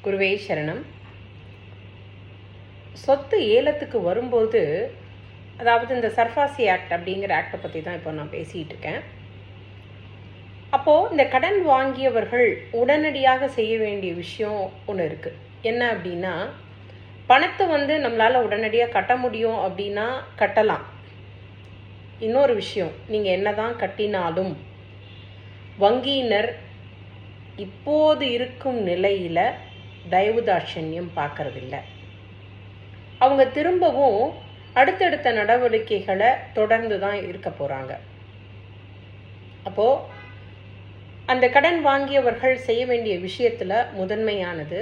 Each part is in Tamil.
குருவே சரணம். சொத்து ஏலத்துக்கு வரும்போது, அதாவது இந்த சர்ஃபாசி ஆக்ட் அப்படிங்கிற ஆக்டை பற்றி தான் இப்போ நான் பேசிகிட்டு இருக்கேன். அப்போது இந்த கடன் வாங்கியவர்கள் உடனடியாக செய்ய வேண்டிய விஷயம் ஒன்று இருக்குது. என்ன அப்படின்னா, பணத்தை நம்மளால் உடனடியாக கட்ட முடியும் அப்படின்னா கட்டலாம். இன்னொரு விஷயம், நீங்கள் என்ன தான் கட்டினாலும் வங்கியினர் இப்போது இருக்கும் நிலையில் தயவுதாட்சண்யம் பார்க்கறதில்ல. அவங்க திரும்பவும் அடுத்தடுத்த நடவடிக்கைகளை தொடர்ந்து தான் இருக்க போகிறாங்க. அப்போது அந்த கடன் வாங்கியவர்கள் செய்ய வேண்டிய விஷயத்தில் முதன்மையானது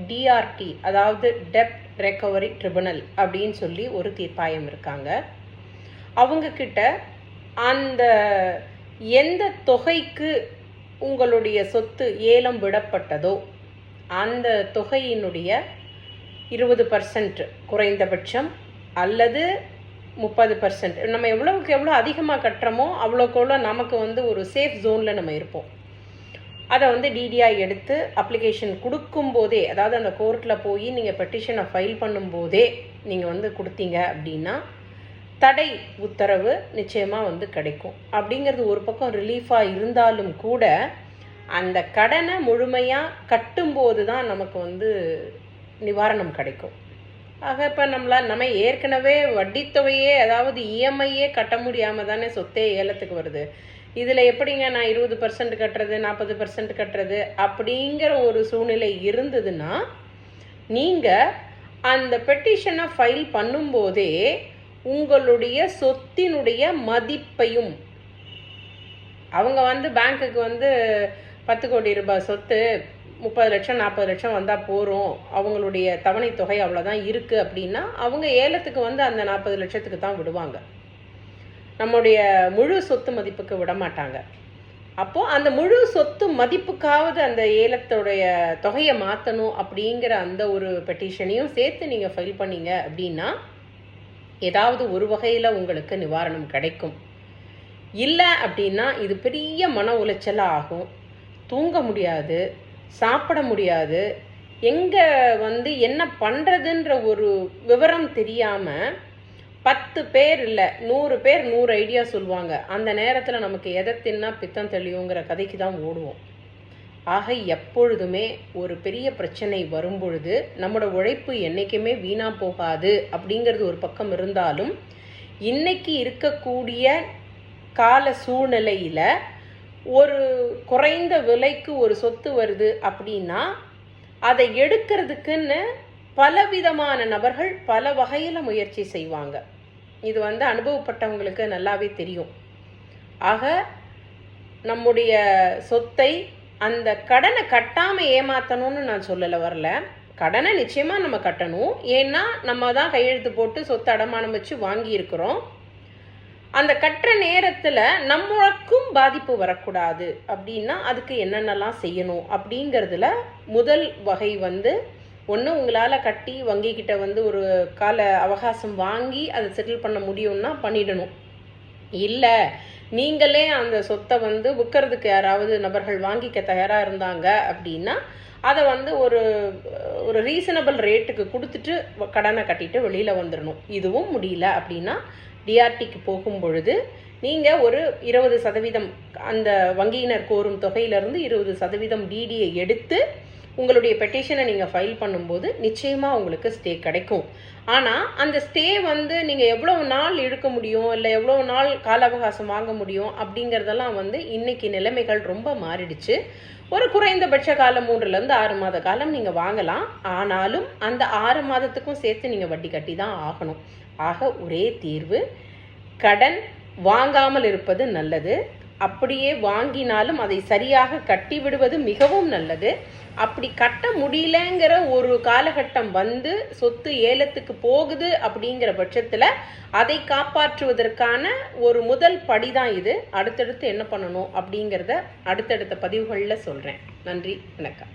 டிஆர்டி, அதாவது டெப்ட் ரெக்கவரி ட்ரிபுனல் அப்படின்னு சொல்லி ஒரு தீர்ப்பாயம் இருக்காங்க. அவங்கக்கிட்ட அந்த எந்த தொகைக்கு உங்களுடைய சொத்து ஏலம் விடப்பட்டதோ அந்த தொகையினுடைய 20% குறைந்தபட்சம் அல்லது 30%, நம்ம எவ்வளோக்கு எவ்வளோ அதிகமாக கட்டுறோமோ அவ்வளோக்கு எவ்வளோ நமக்கு ஒரு சேஃப் ஜோனில் நம்ம இருப்போம். அதை டிடிஐ எடுத்து அப்ளிகேஷன் கொடுக்கும்போதே, அதாவது அந்த கோர்ட்டில் போய் நீங்கள் பெட்டிஷனை ஃபைல் பண்ணும்போதே நீங்கள் கொடுத்தீங்க அப்படின்னா தடை உத்தரவு நிச்சயமாக கிடைக்கும். அப்படிங்கிறது ஒரு பக்கம் ரிலீஃபாக இருந்தாலும் கூட அந்த கடனை முழுமையாக கட்டும்போது தான் நமக்கு நிவாரணம் கிடைக்கும். ஆக இப்போ நம்ம ஏற்கனவே வட்டித்தொகையே, அதாவது இஎம்ஐயே கட்ட முடியாமல் தானே சொத்தே ஏலத்துக்கு வருது. இதில் எப்படிங்க நான் 20% கட்டுறது, 40% கட்டுறது அப்படிங்கிற ஒரு சூழ்நிலை இருந்ததுன்னா, நீங்கள் அந்த பெட்டிஷனை ஃபைல் பண்ணும்போதே உங்களுடைய சொத்தினுடைய மதிப்பையும், அவங்க பேங்க்குக்கு 10 கோடி ரூபாய் சொத்து 30 லட்சம் 40 லட்சம் வந்தால் போகிறோம், அவங்களுடைய தவணை தொகை அவ்வளோதான் இருக்குது அப்படின்னா அவங்க ஏலத்துக்கு அந்த 40 லட்சத்துக்கு தான் விடுவாங்க. நம்முடைய முழு சொத்து மதிப்புக்கு விட மாட்டாங்க. அப்போது அந்த முழு சொத்து மதிப்புக்காவது அந்த ஏலத்துடைய தொகையை மாற்றணும் அப்படிங்கிற அந்த ஒரு பெட்டிஷனையும் சேர்த்து நீங்கள் ஃபைல் பண்ணீங்க அப்படின்னா ஏதாவது ஒரு வகையில் உங்களுக்கு நிவாரணம் கிடைக்கும். இல்லை அப்படின்னா இது பெரிய மன உளைச்சலாக ஆகும். தூங்க முடியாது, சாப்பிட முடியாது, எங்கே என்ன பண்ணுறதுன்ற ஒரு விவரம் தெரியாமல் 10 பேர் இல்லை 100 பேர் 100 ஐடியா சொல்லுவாங்க. அந்த நேரத்தில் நமக்கு எதை தின்னா பித்தம் தெளியுங்கிற கதைக்கு தான் ஓடுவோம். ஆக எப்பொழுதுமே ஒரு பெரிய பிரச்சனை வரும்பொழுது நம்மளோட உழைப்பு என்றைக்குமே வீணாக போகாது அப்படிங்கிறது ஒரு பக்கம் இருந்தாலும், இன்னைக்கு இருக்கக்கூடிய கால சூழ்நிலையில் ஒரு குறைந்த விலைக்கு ஒரு சொத்து வருது அப்படின்னா அதை எடுக்கிறதுக்குன்னு பலவிதமான நபர்கள் பல வகையில் முயற்சி செய்வாங்க. இது அனுபவப்பட்டவங்களுக்கு நல்லாவே தெரியும். ஆக நம்முடைய சொத்தை அந்த கடனை கட்டாமல் ஏமாற்றணும்னு நான் சொல்லலை வரல. கடனை நிச்சயமாக நம்ம கட்டணும். ஏன்னா நம்ம தான் கையெழுத்து போட்டு சொத்து அடமானம் வச்சு வாங்கியிருக்கிறோம். அந்த கட்டுற நேரத்தில் நம்மளுக்கும் பாதிப்பு வரக்கூடாது அப்படின்னா அதுக்கு என்னென்னலாம் செய்யணும் அப்படிங்கிறதுல முதல் வகை ஒன்று, உங்களால் கட்டி வங்கிக்கிட்ட ஒரு கால அவகாசம் வாங்கி அதை செட்டில் பண்ண முடியும்னா பண்ணிடணும். இல்லை நீங்களே அந்த சொத்தை விற்கிறதுக்கு யாராவது நபர்கள் வாங்கிக்க தயாராக இருந்தாங்க அப்படின்னா அதை ஒரு ரீசனபிள் ரேட்டுக்கு கொடுத்துட்டு கடனை கட்டிட்டு வெளியில் வந்துடணும். இதுவும் முடியல அப்படின்னா டிஆர்டிக்கு போகும் பொழுது நீங்கள் ஒரு 20% அந்த வங்கியினர் கோரும் தொகையிலிருந்து 20% டிடியை எடுத்து உங்களுடைய பெட்டிஷனை நீங்கள் ஃபைல் பண்ணும்போது நிச்சயமாக உங்களுக்கு ஸ்டே கிடைக்கும். ஆனால் அந்த ஸ்டே நீங்கள் எவ்வளோ நாள் இழுக்க முடியும், இல்லை எவ்வளோ நாள் கால அவகாசம் வாங்க முடியும் அப்படிங்கிறதெல்லாம் இன்றைக்கி நிலைமைகள் ரொம்ப மாறிடுச்சு. ஒரு குறைந்தபட்ச காலம் 3லேருந்து 6 மாத காலம் நீங்கள் வாங்கலாம். ஆனாலும் அந்த 6 மாதத்துக்கும் சேர்த்து நீங்கள் வட்டி கட்டி தான் ஆகணும். ஆக ஒரே தீர்வு, கடன் வாங்காமல் இருப்பது நல்லது. அப்படியே வாங்கினாலும் அதை சரியாக கட்டி விடுவது மிகவும் நல்லது. அப்படி கட்ட முடியலங்கிற ஒரு காலகட்டம் சொத்து ஏலத்துக்கு போகுது அப்படிங்கிற பட்சத்தில் அதை காப்பாற்றுவதற்கான ஒரு முதல் படி தான் இது. அடுத்தடுத்து என்ன பண்ணணும் அப்படிங்கிறத அடுத்தடுத்த பதிவுகளில் சொல்கிறேன். நன்றி, வணக்கம்.